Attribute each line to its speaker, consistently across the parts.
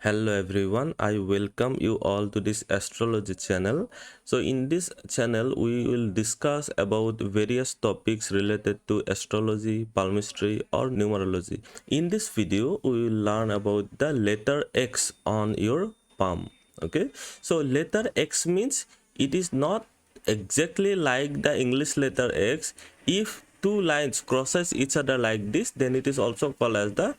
Speaker 1: Hello everyone, I welcome you all to this astrology channel. So in this channel we will discuss about various topics related to astrology, palmistry or numerology. In this video we will learn about the letter X on your palm. Okay, so letter X means it is not exactly like the English letter X. If two lines crosses each other like this, then it is also called as the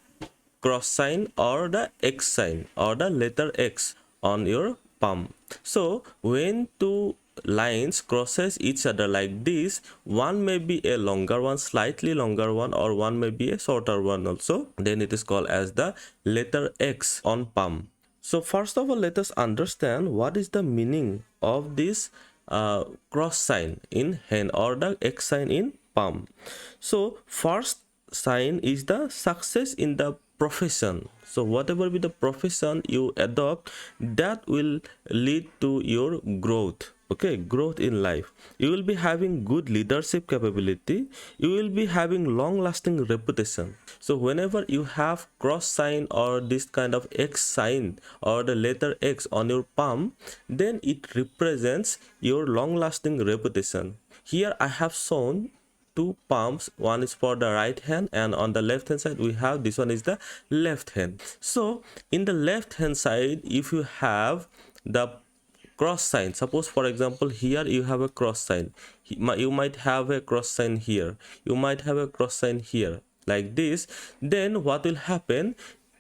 Speaker 1: cross sign or the X sign or the letter X on your palm. So when two lines crosses each other like this, one may be a longer one, slightly longer one, or one may be a shorter one also, then it is called as the letter X on palm. So first of all, let us understand what is the meaning of this cross sign in hand or the X sign in palm. So first sign is the success in the profession. So whatever be the profession you adopt, that will lead to your growth. Okay, growth in life. You will be having good leadership capability. You will be having long lasting reputation. So whenever you have cross sign or this kind of X sign or the letter X on your palm, then it represents your long lasting reputation. Here I have shown two palms. One is for the right hand, and on the left hand side we have this one is the left hand. So in the left hand side, if you have the cross sign, suppose for example here you have a cross sign, you might have a cross sign here, you might have a cross sign here like this, then what will happen,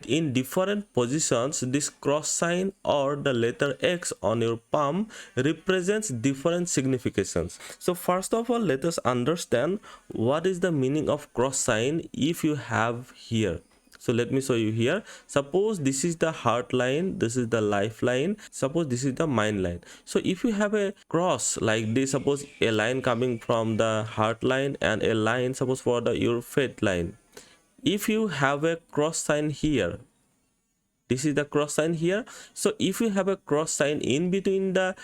Speaker 1: in different positions this cross sign or the letter X on your palm represents different significations. So first of all, let us understand what is the meaning of cross sign if you have here. So let me show you here. Suppose this is the heart line, this is the lifeline, suppose this is the mind line. So if you have a cross like this, suppose a line coming from the heart line and a line suppose for the your fate line. If you have a cross sign here, this is the cross sign here. So if you have a cross sign in between the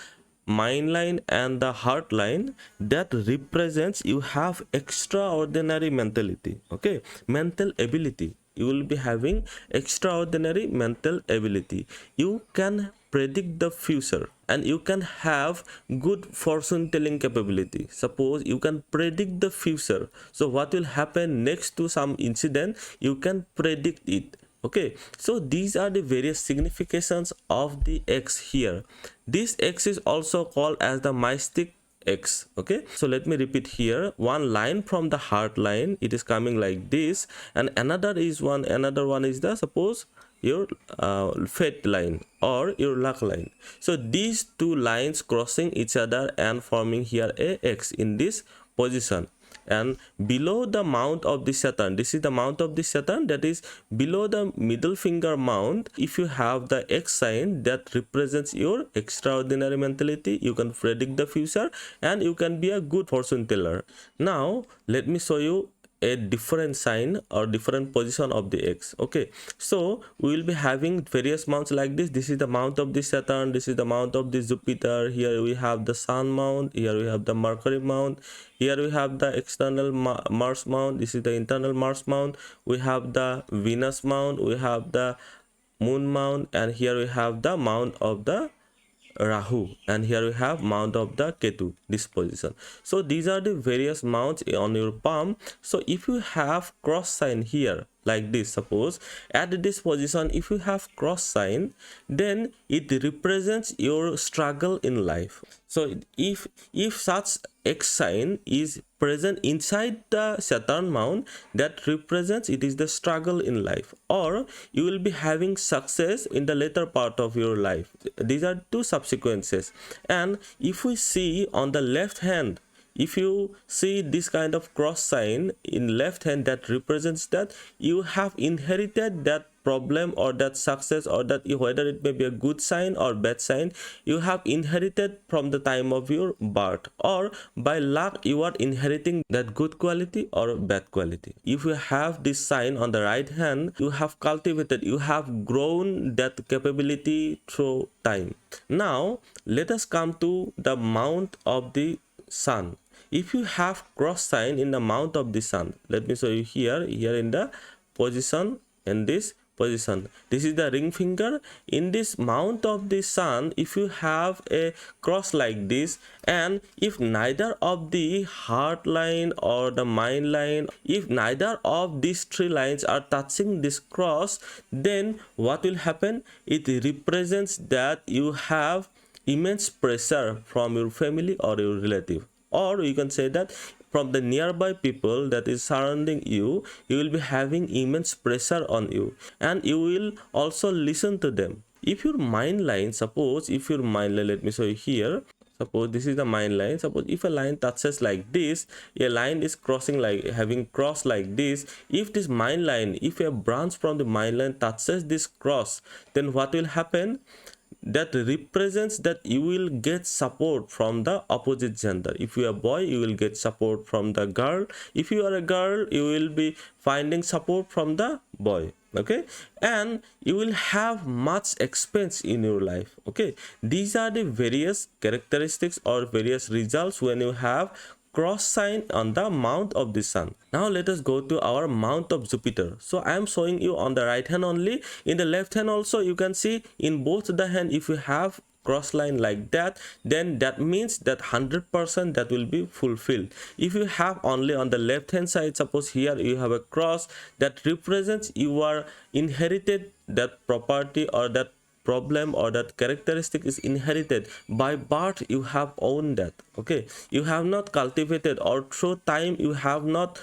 Speaker 1: mind line and the heart line, that represents you have extraordinary mentality. Okay, mental ability. You will be having extraordinary mental ability. You can predict the future and you can have good fortune telling capability. Suppose you can predict the future, so what will happen next to some incident, you can predict it. Okay, so these are the various significations of the X here. This X is also called as the mystic X. Okay, so let me repeat here. One line from the heart line, it is coming like this, and another one is the suppose your fate line or your luck line. So these two lines crossing each other and forming here a X in this position. And below the mount of the Saturn, this is the mount of the Saturn, that is below the middle finger mount, if you have the X sign, that represents your extraordinary mentality. You can predict the future and you can be a good fortune teller. Now let me show you a different sign or different position of the X. Okay, so we will be having various mounts like this. This is the mount of the Saturn, this is the mount of the Jupiter, here we have the Sun mount, here we have the Mercury mount, here we have the external Mars mount, this is the internal Mars mount, we have the Venus mount, we have the Moon mount, and here we have the mount of the Rahu, and here we have mount of the Ketu, this position. So these are the various mounts on your palm. So if you have cross sign here like this, suppose at this position if you have cross sign, then it represents your struggle in life. So if such X sign is present inside the Saturn mount, that represents it is the struggle in life, or you will be having success in the later part of your life. These are two subsequences. And if we see on the left hand, if you see this kind of cross sign in left hand, that represents that you have inherited that problem or that success, or that whether it may be a good sign or bad sign, you have inherited from the time of your birth, or by luck you are inheriting that good quality or bad quality. If you have this sign on the right hand, you have cultivated, you have grown that capability through time. Now let us come to the mount of the Sun. If you have cross sign in the mount of the Sun, let me show you here in the position, in this position. This is the ring finger. In this mount of the sun, if you have a cross like this, and if neither of the heart line or the mind line, if neither of these three lines are touching this cross, then what will happen? It represents that you have immense pressure from your family or your relative, or you can say that from the nearby people that is surrounding you. You will be having immense pressure on you, and you will also listen to them. If your mind line, suppose if your mind line, let me show you here, suppose this is the mind line. Suppose if a line touches like this, a line is crossing, like having cross like this. If this mind line, if a branch from the mind line touches this cross, then what will happen? That represents that you will get support from the opposite gender. If you are a boy, you will get support from the girl. If you are a girl, you will be finding support from the boy. Okay, and you will have much expense in your life. Okay, these are the various characteristics or various results when you have cross sign on the mount of the sun. Now let us go to our mount of Jupiter. So I am showing you on the right hand only. In the left hand also you can see, in both the hand, if you have cross line like that, then that means that 100% that will be fulfilled. If you have only on the left hand side, suppose here you have a cross, that represents you are inherited that property, or that problem or that characteristic is inherited by birth. You have owned that. Okay, you have not cultivated, or through time you have not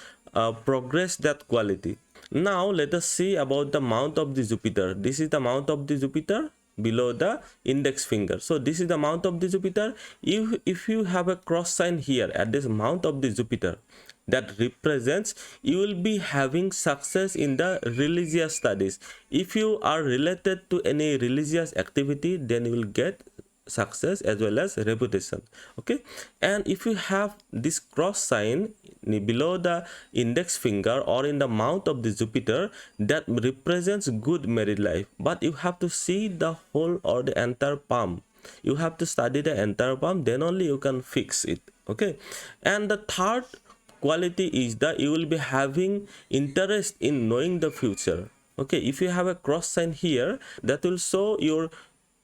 Speaker 1: progressed that quality. Now let us see about the mount of the Jupiter. This is the mount of the Jupiter below the index finger. So this is the mount of the Jupiter. If you have a cross sign here at this mount of the Jupiter, that represents you will be having success in the religious studies. If you are related to any religious activity, then you will get success as well as reputation. Okay, and if you have this cross sign below the index finger or in the mount of the Jupiter, that represents good married life. But you have to see the whole or the entire palm. You have to study the entire palm, then only you can fix it. Okay, and the third quality is that you will be having interest in knowing the future. Okay, if you have a cross sign here, that will show your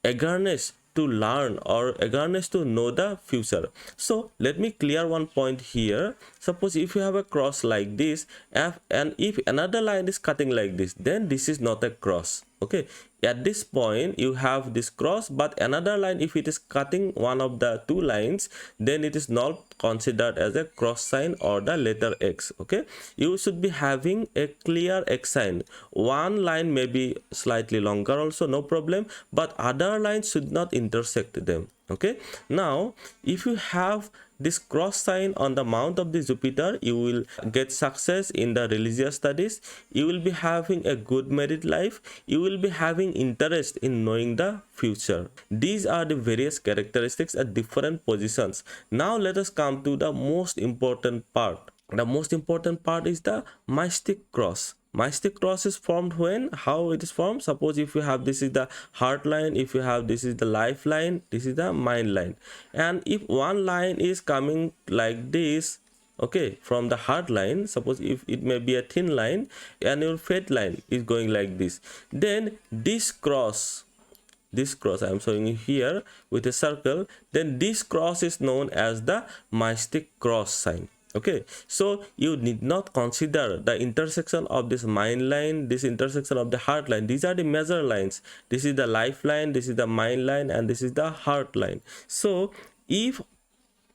Speaker 1: eagerness to learn or eagerness to know the future. So let me clear one point here. Suppose if you have a cross like this, and if another line is cutting like this, then this is not a cross. Okay, at this point you have this cross, but another line, if it is cutting one of the two lines, then it is not considered as a cross sign or the letter X. Okay, you should be having a clear X sign. One line may be slightly longer also, no problem, but other lines should not intersect them. Okay, now if you have this cross sign on the mount of the Jupiter, you will get success in the religious studies. You will be having a good married life. You will be having interest in knowing the future. These are the various characteristics at different positions. Now let us come to the most important part. The most important part is the mystic cross. Mystic cross is formed when? How it is formed? Suppose if you have, this is the heart line, if you have, this is the life line, this is the mind line, and if one line is coming like this, okay, from the heart line, suppose if it may be a thin line, and your fate line is going like this, then this cross I am showing you here with a circle, then this cross is known as the mystic cross sign. Okay, so you need not consider the intersection of this mind line, this intersection of the heart line. These are the major lines. This is the life line, this is the mind line, and this is the heart line. So if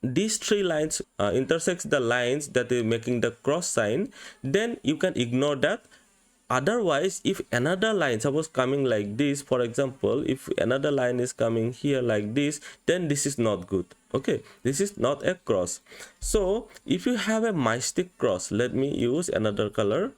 Speaker 1: these three lines intersects the lines that is making the cross sign, then you can ignore that. Otherwise, if another line, suppose coming like this, for example, if another line is coming here like this, then this is not good. Okay, this is not a cross. So if you have a mystic cross, let me use another color.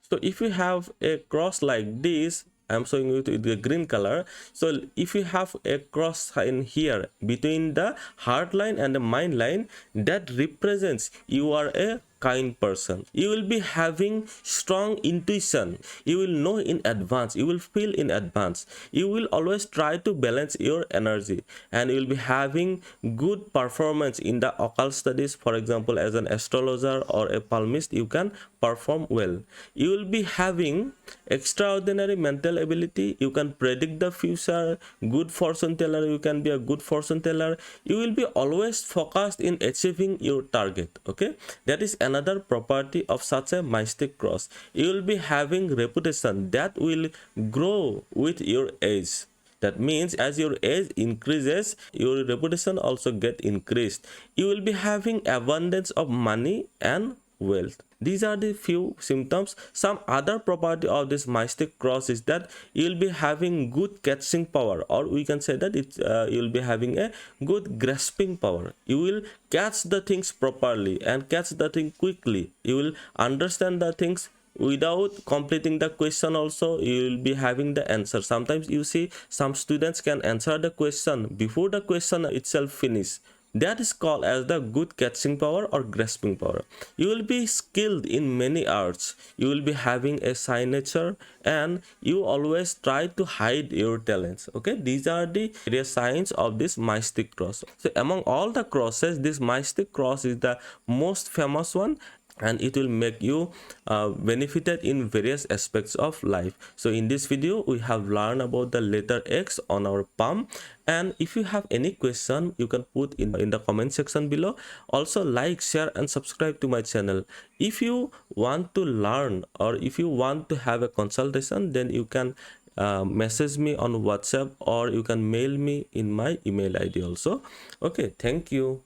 Speaker 1: So if you have a cross like this, I'm showing you the green color. So if you have a cross sign here between the heart line and the mind line, that represents you are a kind person. You will be having strong intuition. You will know in advance. You will feel in advance. You will always try to balance your energy, and you will be having good performance in the occult studies. For example, as an astrologer or a palmist, you can perform well. You will be having extraordinary mental ability. You can predict the future. Good fortune teller. You can be a good fortune teller. You will be always focused in achieving your target. Okay, that is another property of such a mystic cross. You will be having reputation that will grow with your age. That means as your age increases, your reputation also get increased. You will be having abundance of money and wealth. These are the few symptoms. Some other property of this mystic cross is that you will be having good catching power, or we can say that you will be having a good grasping power. You will catch the things properly and catch the thing quickly. You will understand the things without completing the question. Also, you will be having the answer. Sometimes you see some students can answer the question before the question itself finish. That is called as the good catching power or grasping power. You will be skilled in many arts. You will be having a shy nature, and you always try to hide your talents. Okay, these are the various signs of this mystic cross. So among all the crosses, this mystic cross is the most famous one, and it will make you benefited in various aspects of life. So in this video we have learned about the letter X on our palm, and if you have any question you can put in the comment section below. Also like, share and subscribe to my channel. If you want to learn or if you want to have a consultation, then you can message me on WhatsApp, or you can mail me in my email ID also. Okay, thank you.